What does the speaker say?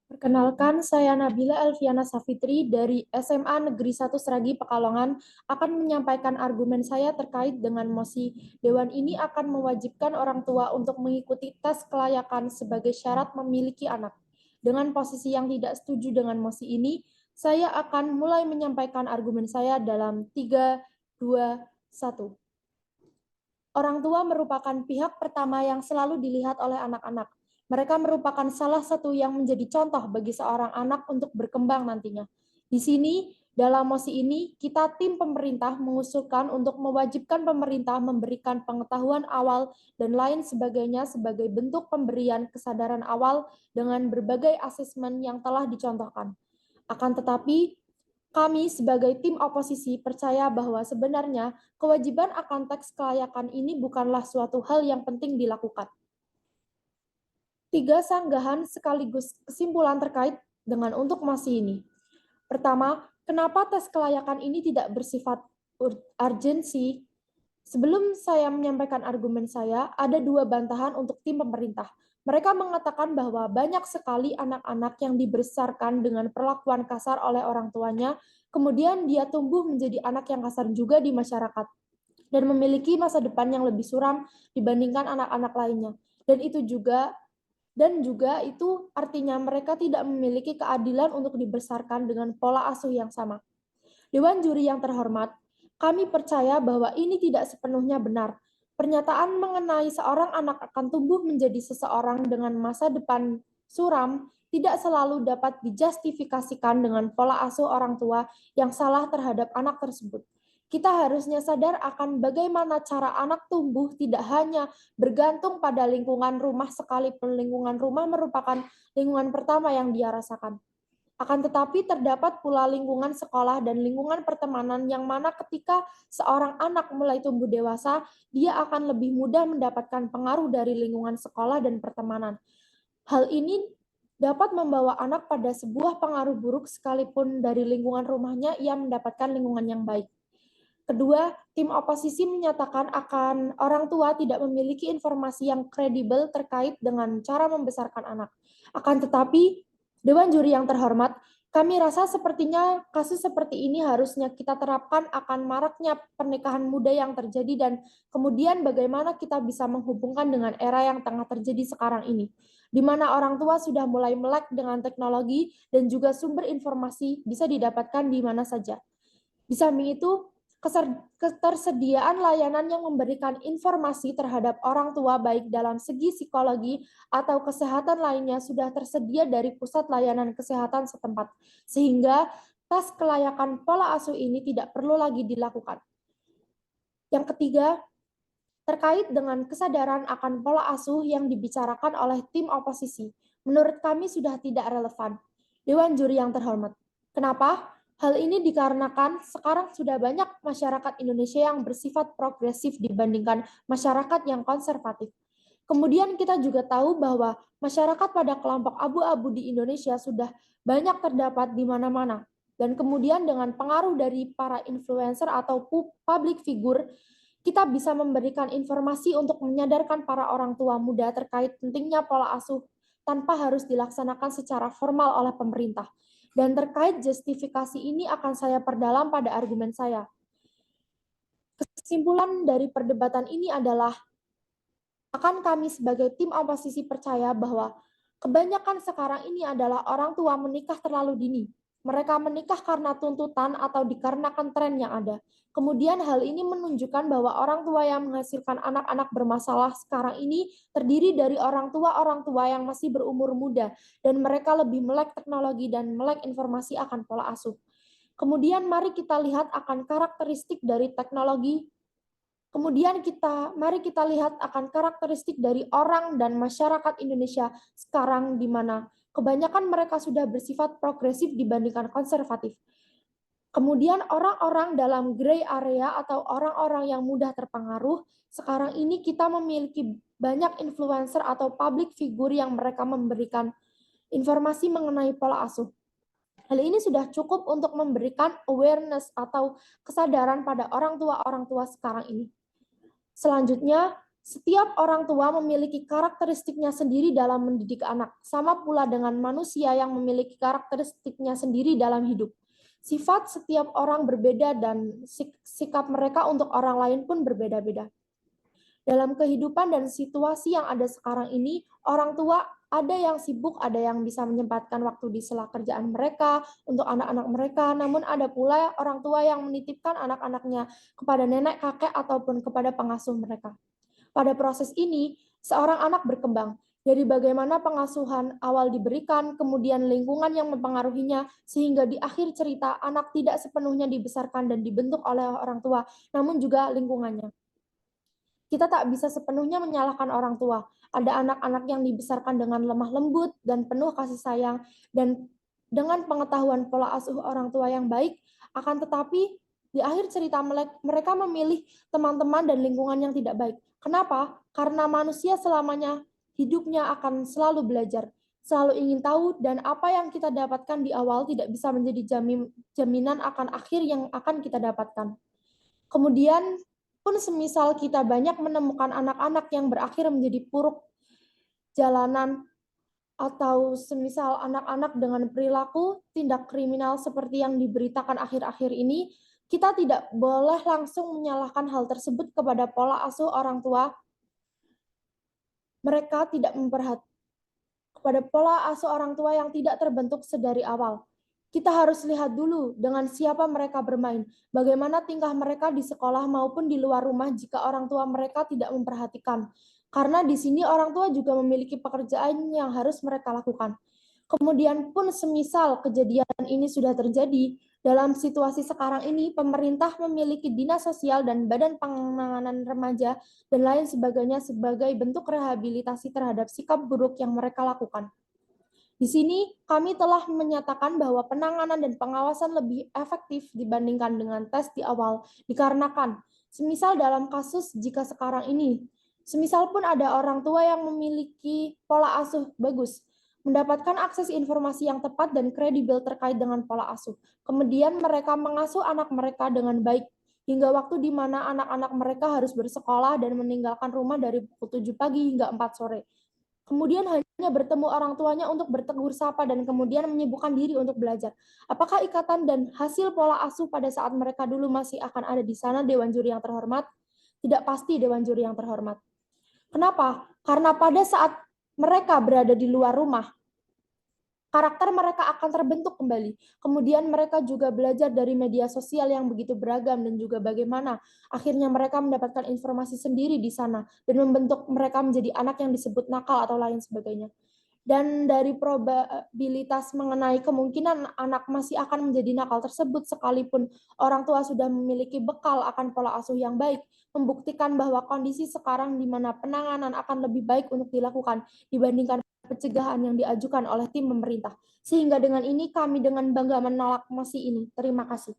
Perkenalkan, saya Nabila Elviana Safitri dari SMA Negeri 1 Seragi Pekalongan akan menyampaikan argumen saya terkait dengan mosi. Dewan ini akan mewajibkan orang tua untuk mengikuti tes kelayakan sebagai syarat memiliki anak. Dengan posisi yang tidak setuju dengan mosi ini, saya akan mulai menyampaikan argumen saya dalam 3, 2, 1. Orang tua merupakan pihak pertama yang selalu dilihat oleh anak-anak. Mereka merupakan salah satu yang menjadi contoh bagi seorang anak untuk berkembang nantinya. Di sini, dalam mosi ini, kita tim pemerintah mengusulkan untuk mewajibkan pemerintah memberikan pengetahuan awal dan lain sebagainya sebagai bentuk pemberian kesadaran awal dengan berbagai asesmen yang telah dicontohkan. Akan tetapi, kami sebagai tim oposisi percaya bahwa sebenarnya kewajiban akan teks kelayakan ini bukanlah suatu hal yang penting dilakukan. 3 sanggahan sekaligus kesimpulan terkait dengan untuk mosi ini. Pertama, kenapa tes kelayakan ini tidak bersifat urgensi? Sebelum saya menyampaikan argumen saya, ada 2 bantahan untuk tim pemerintah. Mereka mengatakan bahwa banyak sekali anak-anak yang dibesarkan dengan perlakuan kasar oleh orang tuanya, kemudian dia tumbuh menjadi anak yang kasar juga di masyarakat, dan memiliki masa depan yang lebih suram dibandingkan anak-anak lainnya. Dan juga itu artinya mereka tidak memiliki keadilan untuk dibesarkan dengan pola asuh yang sama. Dewan juri yang terhormat, kami percaya bahwa ini tidak sepenuhnya benar. Pernyataan mengenai seorang anak akan tumbuh menjadi seseorang dengan masa depan suram tidak selalu dapat dijustifikasikan dengan pola asuh orang tua yang salah terhadap anak tersebut. Kita harusnya sadar akan bagaimana cara anak tumbuh tidak hanya bergantung pada lingkungan rumah, sekalipun lingkungan rumah merupakan lingkungan pertama yang dia rasakan. Akan tetapi terdapat pula lingkungan sekolah dan lingkungan pertemanan yang mana ketika seorang anak mulai tumbuh dewasa, dia akan lebih mudah mendapatkan pengaruh dari lingkungan sekolah dan pertemanan. Hal ini dapat membawa anak pada sebuah pengaruh buruk sekalipun dari lingkungan rumahnya ia mendapatkan lingkungan yang baik. Kedua, tim oposisi menyatakan akan orang tua tidak memiliki informasi yang kredibel terkait dengan cara membesarkan anak. Akan tetapi, Dewan Juri yang terhormat, kami rasa sepertinya kasus seperti ini harusnya kita terapkan akan maraknya pernikahan muda yang terjadi dan kemudian bagaimana kita bisa menghubungkan dengan era yang tengah terjadi sekarang ini, di mana orang tua sudah mulai melek dengan teknologi dan juga sumber informasi bisa didapatkan di mana saja. Di samping itu, ketersediaan layanan yang memberikan informasi terhadap orang tua baik dalam segi psikologi atau kesehatan lainnya sudah tersedia dari pusat layanan kesehatan setempat, sehingga tes kelayakan pola asuh ini tidak perlu lagi dilakukan. Yang ketiga, terkait dengan kesadaran akan pola asuh yang dibicarakan oleh tim oposisi, menurut kami sudah tidak relevan. Dewan Juri yang terhormat, kenapa? Hal ini dikarenakan sekarang sudah banyak masyarakat Indonesia yang bersifat progresif dibandingkan masyarakat yang konservatif. Kemudian kita juga tahu bahwa masyarakat pada kelompok abu-abu di Indonesia sudah banyak terdapat di mana-mana. Dan kemudian dengan pengaruh dari para influencer atau public figure, kita bisa memberikan informasi untuk menyadarkan para orang tua muda terkait pentingnya pola asuh tanpa harus dilaksanakan secara formal oleh pemerintah. Dan terkait justifikasi ini akan saya perdalam pada argumen saya. Kesimpulan dari perdebatan ini adalah akan kami sebagai tim oposisi percaya bahwa kebanyakan sekarang ini adalah orang tua menikah terlalu dini. Mereka menikah karena tuntutan atau dikarenakan tren yang ada. Kemudian hal ini menunjukkan bahwa orang tua yang menghasilkan anak-anak bermasalah sekarang ini terdiri dari orang tua yang masih berumur muda dan mereka lebih melek teknologi dan melek informasi akan pola asuh. Kemudian mari kita lihat akan karakteristik dari teknologi. Kemudian mari kita lihat akan karakteristik dari orang dan masyarakat Indonesia sekarang di mana kebanyakan mereka sudah bersifat progresif dibandingkan konservatif. Kemudian orang-orang dalam gray area atau orang-orang yang mudah terpengaruh, sekarang ini kita memiliki banyak influencer atau public figure yang mereka memberikan informasi mengenai pola asuh. Hal ini sudah cukup untuk memberikan awareness atau kesadaran pada orang tua sekarang ini. Selanjutnya, Setiap orang tua memiliki karakteristiknya sendiri dalam mendidik anak, sama pula dengan manusia yang memiliki karakteristiknya sendiri dalam hidup. Sifat setiap orang berbeda dan sikap mereka untuk orang lain pun berbeda-beda. Dalam kehidupan dan situasi yang ada sekarang ini, orang tua ada yang sibuk, ada yang bisa menyempatkan waktu di sela kerjaan mereka untuk anak-anak mereka, namun ada pula orang tua yang menitipkan anak-anaknya kepada nenek, kakek, ataupun kepada pengasuh mereka. Pada proses ini, seorang anak berkembang dari bagaimana pengasuhan awal diberikan, kemudian lingkungan yang mempengaruhinya, sehingga di akhir cerita anak tidak sepenuhnya dibesarkan dan dibentuk oleh orang tua, namun juga lingkungannya. Kita tak bisa sepenuhnya menyalahkan orang tua. Ada anak-anak yang dibesarkan dengan lemah lembut dan penuh kasih sayang, dan dengan pengetahuan pola asuh orang tua yang baik, akan tetapi di akhir cerita mereka memilih teman-teman dan lingkungan yang tidak baik. Kenapa? Karena manusia selamanya hidupnya akan selalu belajar, selalu ingin tahu, dan apa yang kita dapatkan di awal tidak bisa menjadi jaminan akan akhir yang akan kita dapatkan. Kemudian pun semisal kita banyak menemukan anak-anak yang berakhir menjadi puruk jalanan, atau semisal anak-anak dengan perilaku tindak kriminal seperti yang diberitakan akhir-akhir ini, kita tidak boleh langsung menyalahkan hal tersebut kepada pola asuh orang tua. Mereka tidak kepada pola asuh orang tua yang tidak terbentuk sedari awal. Kita harus lihat dulu dengan siapa mereka bermain, bagaimana tingkah mereka di sekolah maupun di luar rumah jika orang tua mereka tidak memperhatikan. Karena di sini orang tua juga memiliki pekerjaan yang harus mereka lakukan. Kemudian pun semisal kejadian ini sudah terjadi, dalam situasi sekarang ini pemerintah memiliki dinas sosial dan badan penanganan remaja dan lain sebagainya sebagai bentuk rehabilitasi terhadap sikap buruk yang mereka lakukan. Di sini kami telah menyatakan bahwa penanganan dan pengawasan lebih efektif dibandingkan dengan tes di awal, dikarenakan semisal dalam kasus jika sekarang ini, semisal pun ada orang tua yang memiliki pola asuh bagus, mendapatkan akses informasi yang tepat dan kredibel terkait dengan pola asuh. Kemudian mereka mengasuh anak mereka dengan baik, hingga waktu di mana anak-anak mereka harus bersekolah dan meninggalkan rumah dari pukul 7 pagi hingga 4 sore. Kemudian hanya bertemu orang tuanya untuk bertegur sapa dan kemudian menyibukkan diri untuk belajar. Apakah ikatan dan hasil pola asuh pada saat mereka dulu masih akan ada di sana, Dewan Juri yang terhormat? Tidak pasti, Dewan Juri yang terhormat. Kenapa? Karena pada saat mereka berada di luar rumah, karakter mereka akan terbentuk kembali. Kemudian mereka juga belajar dari media sosial yang begitu beragam dan juga bagaimana akhirnya mereka mendapatkan informasi sendiri di sana dan membentuk mereka menjadi anak yang disebut nakal atau lain sebagainya. Dan dari probabilitas mengenai kemungkinan anak masih akan menjadi nakal tersebut sekalipun orang tua sudah memiliki bekal akan pola asuh yang baik, membuktikan bahwa kondisi sekarang di mana penanganan akan lebih baik untuk dilakukan dibandingkan pencegahan yang diajukan oleh tim pemerintah. Sehingga dengan ini kami dengan bangga menolak mosi ini. Terima kasih.